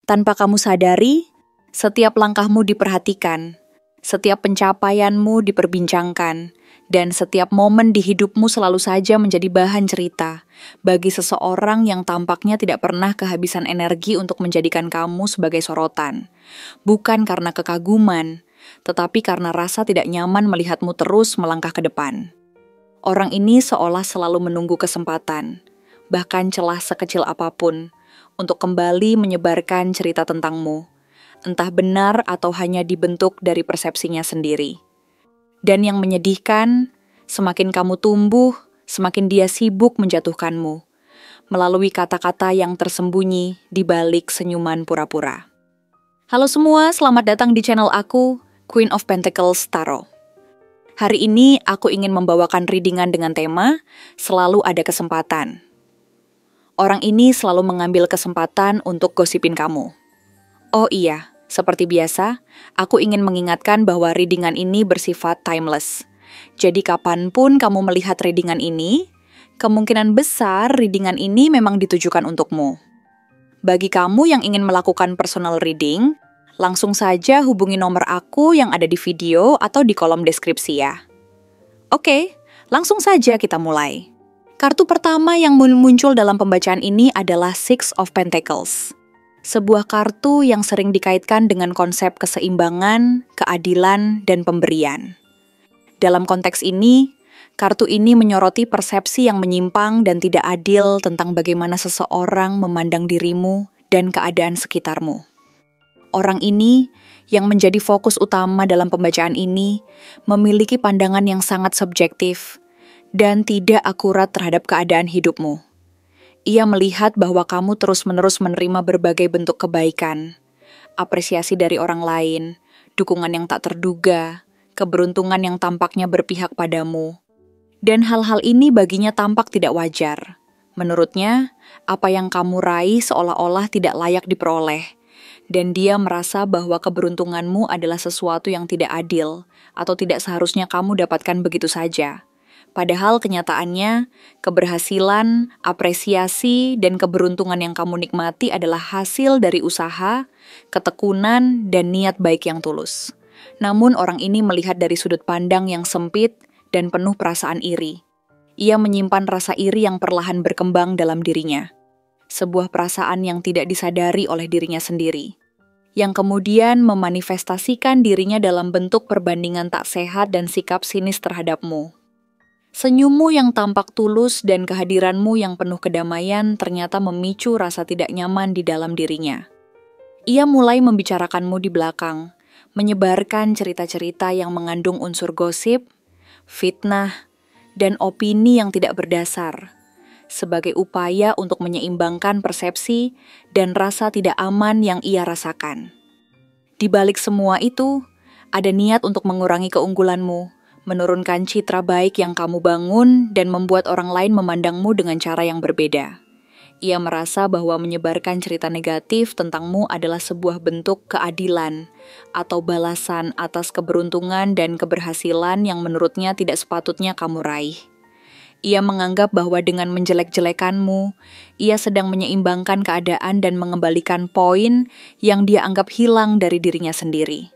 Tanpa kamu sadari, setiap langkahmu diperhatikan, setiap pencapaianmu diperbincangkan, dan setiap momen di hidupmu selalu saja menjadi bahan cerita bagi seseorang yang tampaknya tidak pernah kehabisan energi untuk menjadikan kamu sebagai sorotan. Bukan karena kekaguman, tetapi karena rasa tidak nyaman melihatmu terus melangkah ke depan. Orang ini seolah selalu menunggu kesempatan, bahkan celah sekecil apapun, untuk kembali menyebarkan cerita tentangmu, entah benar atau hanya dibentuk dari persepsinya sendiri. Dan yang menyedihkan, semakin kamu tumbuh, semakin dia sibuk menjatuhkanmu, melalui kata-kata yang tersembunyi di balik senyuman pura-pura. Halo semua, selamat datang di channel aku, Queen of Pentacles Tarot. Hari ini aku ingin membawakan readingan dengan tema, selalu ada kesempatan. Orang ini selalu mengambil kesempatan untuk gosipin kamu. Oh iya, seperti biasa, aku ingin mengingatkan bahwa readingan ini bersifat timeless. Jadi kapanpun kamu melihat readingan ini, kemungkinan besar readingan ini memang ditujukan untukmu. Bagi kamu yang ingin melakukan personal reading, langsung saja hubungi nomor aku yang ada di video atau di kolom deskripsi ya. Oke, langsung saja kita mulai. Kartu pertama yang muncul dalam pembacaan ini adalah Six of Pentacles. Sebuah kartu yang sering dikaitkan dengan konsep keseimbangan, keadilan, dan pemberian. Dalam konteks ini, kartu ini menyoroti persepsi yang menyimpang dan tidak adil tentang bagaimana seseorang memandang dirimu dan keadaan sekitarmu. Orang ini, yang menjadi fokus utama dalam pembacaan ini, memiliki pandangan yang sangat subjektif dan tidak akurat terhadap keadaan hidupmu. Ia melihat bahwa kamu terus-menerus menerima berbagai bentuk kebaikan, apresiasi dari orang lain, dukungan yang tak terduga, keberuntungan yang tampaknya berpihak padamu. Dan hal-hal ini baginya tampak tidak wajar. Menurutnya, apa yang kamu raih seolah-olah tidak layak diperoleh. Dan dia merasa bahwa keberuntunganmu adalah sesuatu yang tidak adil atau tidak seharusnya kamu dapatkan begitu saja. Padahal kenyataannya, keberhasilan, apresiasi, dan keberuntungan yang kamu nikmati adalah hasil dari usaha, ketekunan, dan niat baik yang tulus. Namun orang ini melihat dari sudut pandang yang sempit dan penuh perasaan iri. Ia menyimpan rasa iri yang perlahan berkembang dalam dirinya. Sebuah perasaan yang tidak disadari oleh dirinya sendiri, yang kemudian memanifestasikan dirinya dalam bentuk perbandingan tak sehat dan sikap sinis terhadapmu. Senyummu yang tampak tulus dan kehadiranmu yang penuh kedamaian ternyata memicu rasa tidak nyaman di dalam dirinya. Ia mulai membicarakanmu di belakang, menyebarkan cerita-cerita yang mengandung unsur gosip, fitnah, dan opini yang tidak berdasar, sebagai upaya untuk menyeimbangkan persepsi dan rasa tidak aman yang ia rasakan. Di balik semua itu, ada niat untuk mengurangi keunggulanmu, menurunkan citra baik yang kamu bangun dan membuat orang lain memandangmu dengan cara yang berbeda. Ia merasa bahwa menyebarkan cerita negatif tentangmu adalah sebuah bentuk keadilan atau balasan atas keberuntungan dan keberhasilan yang menurutnya tidak sepatutnya kamu raih. Ia menganggap bahwa dengan menjelek-jelekanmu, ia sedang menyeimbangkan keadaan dan mengembalikan poin yang dia anggap hilang dari dirinya sendiri.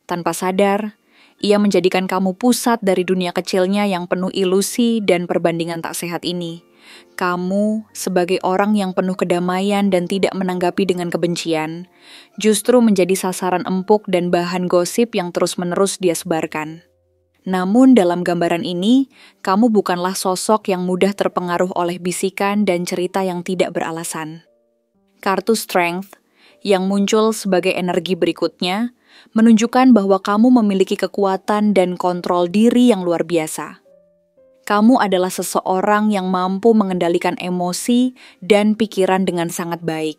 Tanpa sadar, ia menjadikan kamu pusat dari dunia kecilnya yang penuh ilusi dan perbandingan tak sehat ini. Kamu, sebagai orang yang penuh kedamaian dan tidak menanggapi dengan kebencian, justru menjadi sasaran empuk dan bahan gosip yang terus-menerus dia sebarkan. Namun dalam gambaran ini, kamu bukanlah sosok yang mudah terpengaruh oleh bisikan dan cerita yang tidak beralasan. Kartu Strength, yang muncul sebagai energi berikutnya, menunjukkan bahwa kamu memiliki kekuatan dan kontrol diri yang luar biasa. Kamu adalah seseorang yang mampu mengendalikan emosi dan pikiran dengan sangat baik.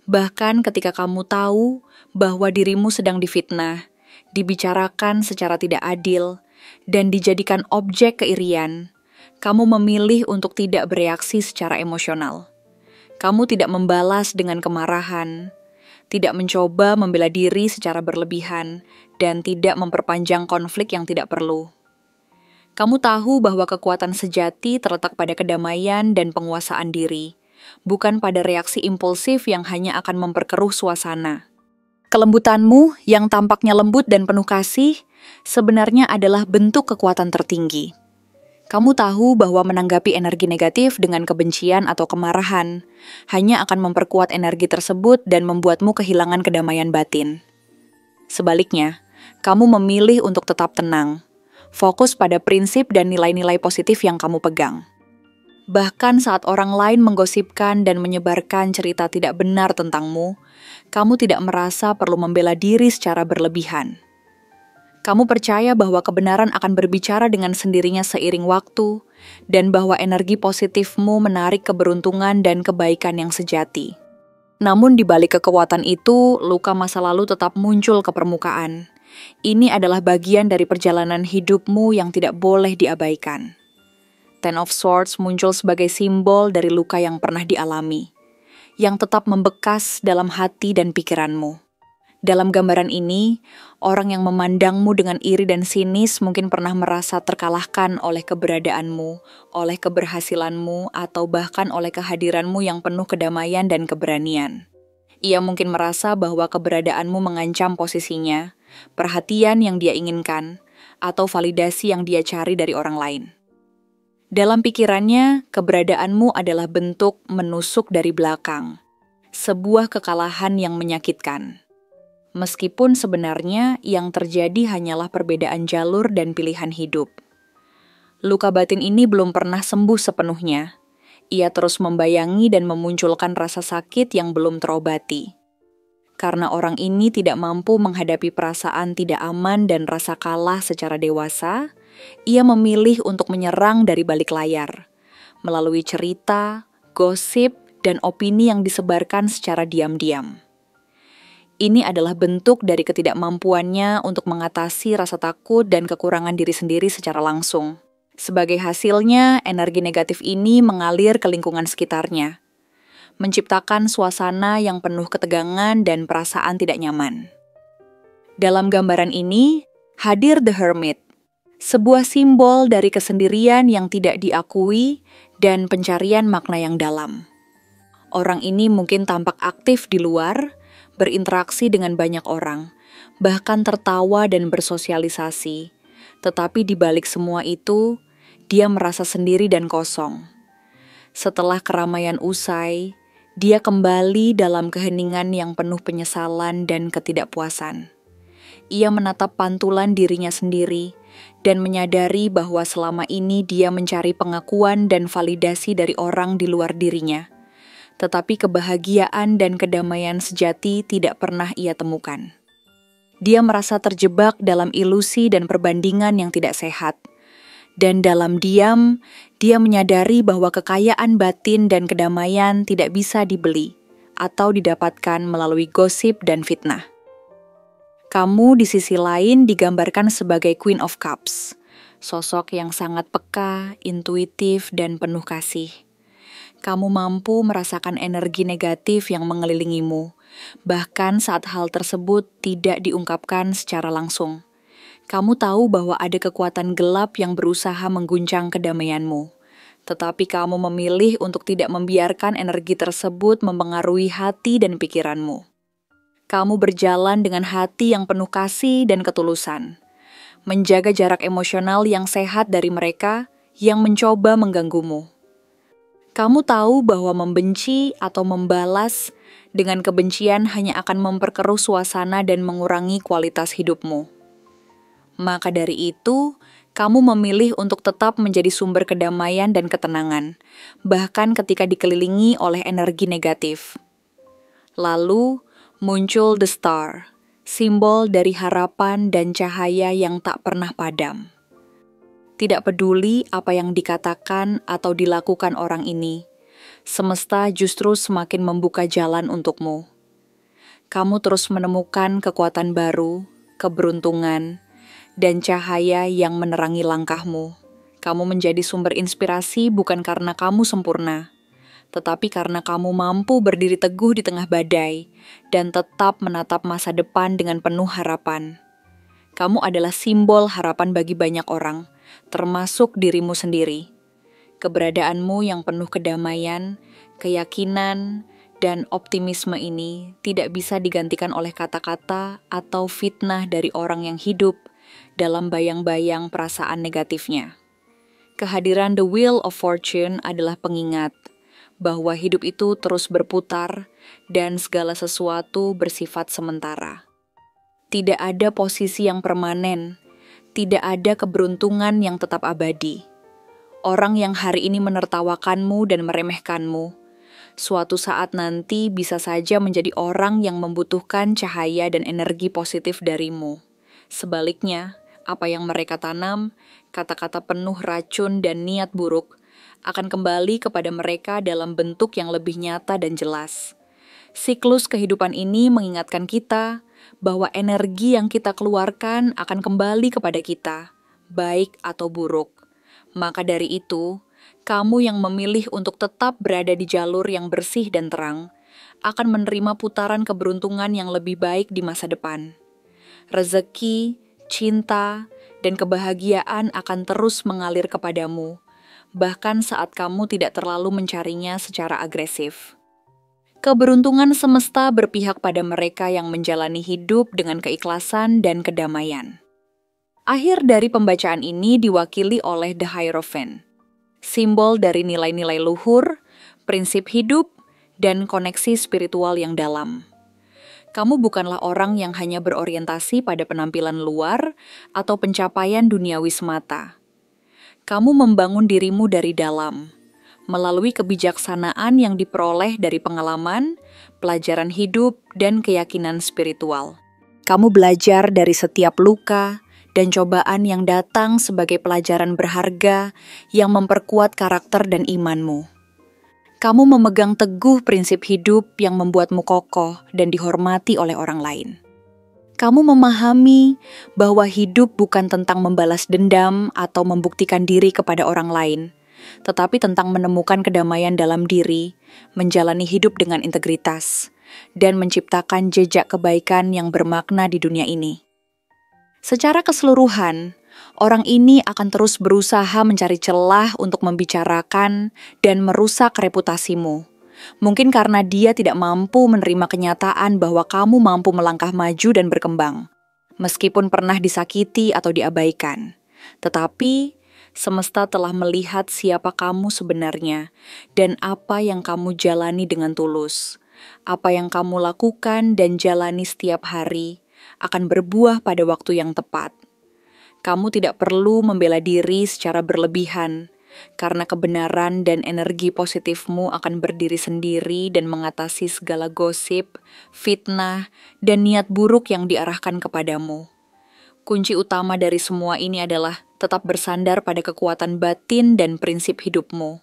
Bahkan ketika kamu tahu bahwa dirimu sedang difitnah, dibicarakan secara tidak adil, dan dijadikan objek keirian, kamu memilih untuk tidak bereaksi secara emosional. Kamu tidak membalas dengan kemarahan, tidak mencoba membela diri secara berlebihan, dan tidak memperpanjang konflik yang tidak perlu. Kamu tahu bahwa kekuatan sejati terletak pada kedamaian dan penguasaan diri, bukan pada reaksi impulsif yang hanya akan memperkeruh suasana. Kelembutanmu yang tampaknya lembut dan penuh kasih sebenarnya adalah bentuk kekuatan tertinggi. Kamu tahu bahwa menanggapi energi negatif dengan kebencian atau kemarahan hanya akan memperkuat energi tersebut dan membuatmu kehilangan kedamaian batin. Sebaliknya, kamu memilih untuk tetap tenang, fokus pada prinsip dan nilai-nilai positif yang kamu pegang. Bahkan saat orang lain menggosipkan dan menyebarkan cerita tidak benar tentangmu, kamu tidak merasa perlu membela diri secara berlebihan. Kamu percaya bahwa kebenaran akan berbicara dengan sendirinya seiring waktu, dan bahwa energi positifmu menarik keberuntungan dan kebaikan yang sejati. Namun di balik kekuatan itu, luka masa lalu tetap muncul ke permukaan. Ini adalah bagian dari perjalanan hidupmu yang tidak boleh diabaikan. Ten of Swords muncul sebagai simbol dari luka yang pernah dialami, yang tetap membekas dalam hati dan pikiranmu. Dalam gambaran ini, orang yang memandangmu dengan iri dan sinis mungkin pernah merasa terkalahkan oleh keberadaanmu, oleh keberhasilanmu, atau bahkan oleh kehadiranmu yang penuh kedamaian dan keberanian. Ia mungkin merasa bahwa keberadaanmu mengancam posisinya, perhatian yang dia inginkan, atau validasi yang dia cari dari orang lain. Dalam pikirannya, keberadaanmu adalah bentuk menusuk dari belakang, sebuah kekalahan yang menyakitkan. Meskipun sebenarnya yang terjadi hanyalah perbedaan jalur dan pilihan hidup. Luka batin ini belum pernah sembuh sepenuhnya. Ia terus membayangi dan memunculkan rasa sakit yang belum terobati. Karena orang ini tidak mampu menghadapi perasaan tidak aman dan rasa kalah secara dewasa, ia memilih untuk menyerang dari balik layar, melalui cerita, gosip, dan opini yang disebarkan secara diam-diam. Ini adalah bentuk dari ketidakmampuannya untuk mengatasi rasa takut dan kekurangan diri sendiri secara langsung. Sebagai hasilnya, energi negatif ini mengalir ke lingkungan sekitarnya, menciptakan suasana yang penuh ketegangan dan perasaan tidak nyaman. Dalam gambaran ini, hadir The Hermit, sebuah simbol dari kesendirian yang tidak diakui dan pencarian makna yang dalam. Orang ini mungkin tampak aktif di luar, berinteraksi dengan banyak orang, bahkan tertawa dan bersosialisasi. Tetapi di balik semua itu, dia merasa sendiri dan kosong. Setelah keramaian usai, dia kembali dalam keheningan yang penuh penyesalan dan ketidakpuasan. Ia menatap pantulan dirinya sendiri dan menyadari bahwa selama ini dia mencari pengakuan dan validasi dari orang di luar dirinya. Tetapi kebahagiaan dan kedamaian sejati tidak pernah ia temukan. Dia merasa terjebak dalam ilusi dan perbandingan yang tidak sehat. Dan dalam diam, dia menyadari bahwa kekayaan batin dan kedamaian tidak bisa dibeli atau didapatkan melalui gosip dan fitnah. Kamu di sisi lain digambarkan sebagai Queen of Cups, sosok yang sangat peka, intuitif, dan penuh kasih. Kamu mampu merasakan energi negatif yang mengelilingimu, bahkan saat hal tersebut tidak diungkapkan secara langsung. Kamu tahu bahwa ada kekuatan gelap yang berusaha mengguncang kedamaianmu, tetapi kamu memilih untuk tidak membiarkan energi tersebut mempengaruhi hati dan pikiranmu. Kamu berjalan dengan hati yang penuh kasih dan ketulusan, menjaga jarak emosional yang sehat dari mereka yang mencoba mengganggumu. Kamu tahu bahwa membenci atau membalas dengan kebencian hanya akan memperkeruh suasana dan mengurangi kualitas hidupmu. Maka dari itu, kamu memilih untuk tetap menjadi sumber kedamaian dan ketenangan, bahkan ketika dikelilingi oleh energi negatif. Lalu, muncul The Star, simbol dari harapan dan cahaya yang tak pernah padam. Tidak peduli apa yang dikatakan atau dilakukan orang ini, semesta justru semakin membuka jalan untukmu. Kamu terus menemukan kekuatan baru, keberuntungan, dan cahaya yang menerangi langkahmu. Kamu menjadi sumber inspirasi bukan karena kamu sempurna, tetapi karena kamu mampu berdiri teguh di tengah badai dan tetap menatap masa depan dengan penuh harapan. Kamu adalah simbol harapan bagi banyak orang, termasuk dirimu sendiri. Keberadaanmu yang penuh kedamaian, Keyakinan dan optimisme ini tidak bisa digantikan oleh kata-kata atau fitnah dari orang yang hidup dalam bayang-bayang perasaan negatifnya. Kehadiran The Wheel of Fortune adalah pengingat bahwa hidup itu terus berputar dan segala sesuatu bersifat sementara. Tidak ada posisi yang permanen, tidak ada keberuntungan yang tetap abadi. Orang yang hari ini menertawakanmu dan meremehkanmu, suatu saat nanti bisa saja menjadi orang yang membutuhkan cahaya dan energi positif darimu. Sebaliknya, apa yang mereka tanam, kata-kata penuh racun dan niat buruk, akan kembali kepada mereka dalam bentuk yang lebih nyata dan jelas. Siklus kehidupan ini mengingatkan kita bahwa energi yang kita keluarkan akan kembali kepada kita, baik atau buruk. Maka dari itu, kamu yang memilih untuk tetap berada di jalur yang bersih dan terang, akan menerima putaran keberuntungan yang lebih baik di masa depan. Rezeki, cinta, dan kebahagiaan akan terus mengalir kepadamu, bahkan saat kamu tidak terlalu mencarinya secara agresif. Keberuntungan semesta berpihak pada mereka yang menjalani hidup dengan keikhlasan dan kedamaian. Akhir dari pembacaan ini diwakili oleh The Hierophant, simbol dari nilai-nilai luhur, prinsip hidup, dan koneksi spiritual yang dalam. Kamu bukanlah orang yang hanya berorientasi pada penampilan luar atau pencapaian duniawi semata. Kamu membangun dirimu dari dalam, melalui kebijaksanaan yang diperoleh dari pengalaman, pelajaran hidup, dan keyakinan spiritual. Kamu belajar dari setiap luka dan cobaan yang datang sebagai pelajaran berharga yang memperkuat karakter dan imanmu. Kamu memegang teguh prinsip hidup yang membuatmu kokoh dan dihormati oleh orang lain. Kamu memahami bahwa hidup bukan tentang membalas dendam atau membuktikan diri kepada orang lain, tetapi tentang menemukan kedamaian dalam diri, menjalani hidup dengan integritas, dan menciptakan jejak kebaikan yang bermakna di dunia ini. Secara keseluruhan, orang ini akan terus berusaha mencari celah untuk membicarakan dan merusak reputasimu. Mungkin karena dia tidak mampu menerima kenyataan bahwa kamu mampu melangkah maju dan berkembang, meskipun pernah disakiti atau diabaikan. Tetapi, semesta telah melihat siapa kamu sebenarnya dan apa yang kamu jalani dengan tulus. Apa yang kamu lakukan dan jalani setiap hari akan berbuah pada waktu yang tepat. Kamu tidak perlu membela diri secara berlebihan, karena kebenaran dan energi positifmu akan berdiri sendiri dan mengatasi segala gosip, fitnah, dan niat buruk yang diarahkan kepadamu. Kunci utama dari semua ini adalah tetap bersandar pada kekuatan batin dan prinsip hidupmu.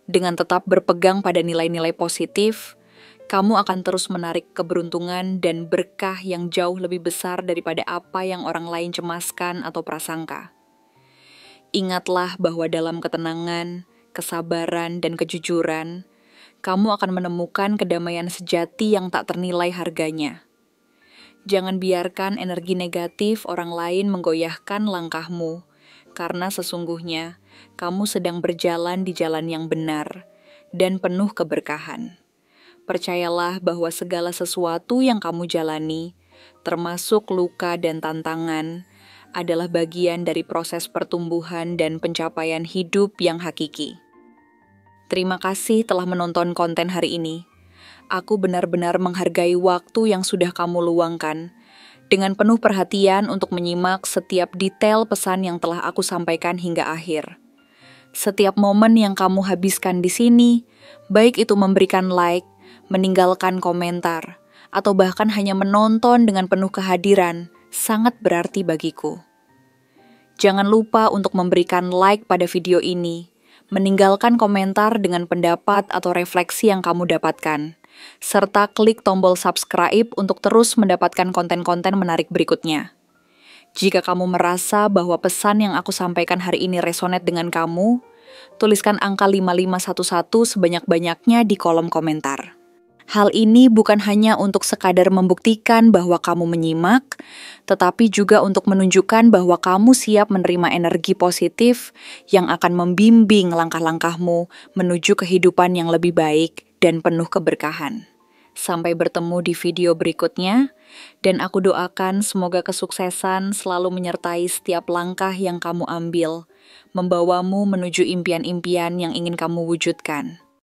Dengan tetap berpegang pada nilai-nilai positif, kamu akan terus menarik keberuntungan dan berkah yang jauh lebih besar daripada apa yang orang lain cemaskan atau prasangka. Ingatlah bahwa dalam ketenangan, kesabaran, dan kejujuran, kamu akan menemukan kedamaian sejati yang tak ternilai harganya. Jangan biarkan energi negatif orang lain menggoyahkan langkahmu, karena sesungguhnya kamu sedang berjalan di jalan yang benar dan penuh keberkahan. Percayalah bahwa segala sesuatu yang kamu jalani, termasuk luka dan tantangan, adalah bagian dari proses pertumbuhan dan pencapaian hidup yang hakiki. Terima kasih telah menonton konten hari ini. Aku benar-benar menghargai waktu yang sudah kamu luangkan, dengan penuh perhatian untuk menyimak setiap detail pesan yang telah aku sampaikan hingga akhir. Setiap momen yang kamu habiskan di sini, baik itu memberikan like, meninggalkan komentar, atau bahkan hanya menonton dengan penuh kehadiran, sangat berarti bagiku. Jangan lupa untuk memberikan like pada video ini, meninggalkan komentar dengan pendapat atau refleksi yang kamu dapatkan, serta klik tombol subscribe untuk terus mendapatkan konten-konten menarik berikutnya. Jika kamu merasa bahwa pesan yang aku sampaikan hari ini resonate dengan kamu, tuliskan angka 5511 sebanyak-banyaknya di kolom komentar. Hal ini bukan hanya untuk sekadar membuktikan bahwa kamu menyimak, tetapi juga untuk menunjukkan bahwa kamu siap menerima energi positif yang akan membimbing langkah-langkahmu menuju kehidupan yang lebih baik dan penuh keberkahan. Sampai bertemu di video berikutnya, dan aku doakan semoga kesuksesan selalu menyertai setiap langkah yang kamu ambil, membawamu menuju impian-impian yang ingin kamu wujudkan.